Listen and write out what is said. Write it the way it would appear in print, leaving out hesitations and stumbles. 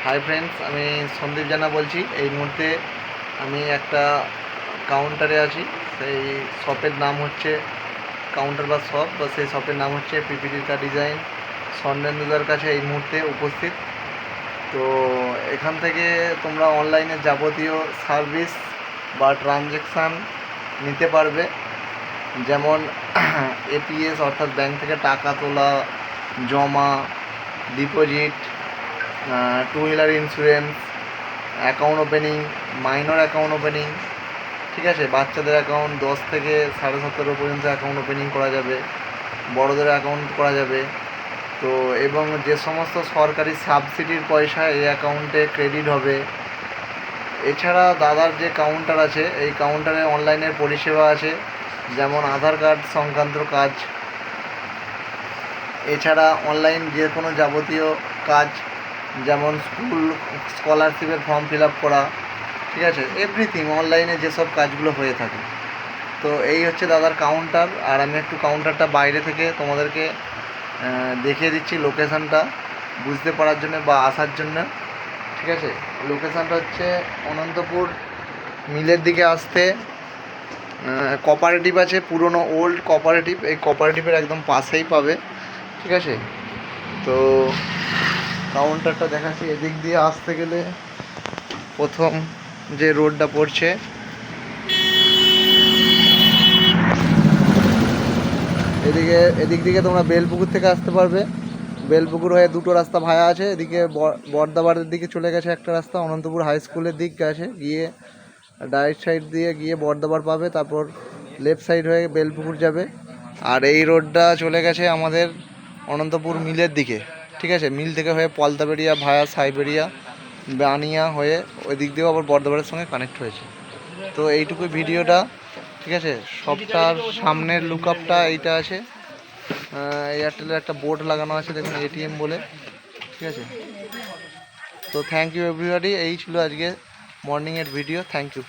Hi friends, আমি সন্দীপ জানা বলছি। এই মুহূর্তে আমি একটা কাউন্টারে আছি। সেই শপের নাম হচ্ছে কাউন্টার বা শপ, বা সেই শপের নাম হচ্ছে পিপিলিকা ডিজাইন, স্বর্ণেন্দুদার কাছে এই মুহূর্তে উপস্থিত। তো এখান থেকে তোমরা অনলাইনে যাবতীয় সার্ভিস বা ট্রানজ্যাকশান নিতে পারবে, যেমন এপিএস অর্থাৎ ব্যাংক থেকে টাকা তোলা, জমা, deposit, two wheeler insurance, account opening, minor account opening, ঠিক আছে। বাচ্চাদের অ্যাকাউন্ট 10 থেকে 17.5 পর্যন্ত অ্যাকাউন্ট ওপেনিং করা যাবে, বড়োদের অ্যাকাউন্ট করা যাবে। তো এবং যে সমস্ত সরকারি সাবসিডির পয়সা এই অ্যাকাউন্টে ক্রেডিট হবে। এছাড়া দাদার যে কাউন্টার আছে, এই কাউন্টারে অনলাইনের পরিষেবা আছে, যেমন আধার কার্ড সংক্রান্ত কাজ, এছাড়া অনলাইন যে কোনো যাবতীয় কাজ, যেমন স্কলারশিপের ফর্ম ফিল আপ করা, ঠিক আছে, এভরিথিং অনলাইনে যেসব কাজগুলো হয়ে থাকে। তো এই হচ্ছে দাদার কাউন্টার। আর আমি একটু কাউন্টারটা বাইরে থেকে তোমাদেরকে দেখিয়ে দিচ্ছি লোকেশানটা বুঝতে পারার জন্য বা আসার জন্য, ঠিক আছে। লোকেশানটা হচ্ছে অনন্তপুর মিলের দিকে আসতে কোঅপারেটিভ আছে, পুরনো ওল্ড কোঅপারেটিভ, এই কোঅপারেটিভের একদম পাশেই পাবে, ঠিক আছে। তো কাউন্টারটা দেখাচ্ছি। এদিক দিয়ে আসতে গেলে প্রথম যে রোডটা পড়ছে, এদিক দিকে তোমরা বেলপুকুর থেকে আসতে পারবে। বেলপুকুর হয়ে দুটো রাস্তা ভায়া আছে। এদিকে বর্দাবাড়ির দিকে চলে গেছে একটা রাস্তা, অনন্তপুর হাই স্কুলের দিক গেছে, গিয়ে রাইট সাইড দিয়ে গিয়ে বর্দাবার পাবে, তারপর লেফট সাইড হয়ে বেলপুকুর যাবে। আর এই রোডটা চলে গেছে আমাদের অনন্তপুর মিলের দিকে, ঠিক আছে। মিল থেকে হয়ে পলতাবেড়িয়া ভায়া সাইবেরিয়া বানিয়া হয়ে ওই দিক দিয়েও আবার বর্দাবাড়ির সঙ্গে কানেক্ট হয়েছে। তো এইটুকুই ভিডিওটা, ঠিক আছে। সবটার সামনের লুকআপটা এইটা আছে। এয়ারটেলের একটা বোর্ড লাগানো আছে, দেখুন, এটিএম বলে, ঠিক আছে। তো থ্যাংক ইউ এভরিবডি। এই ছিল আজকে মর্নিংয়ের ভিডিও। Thank you.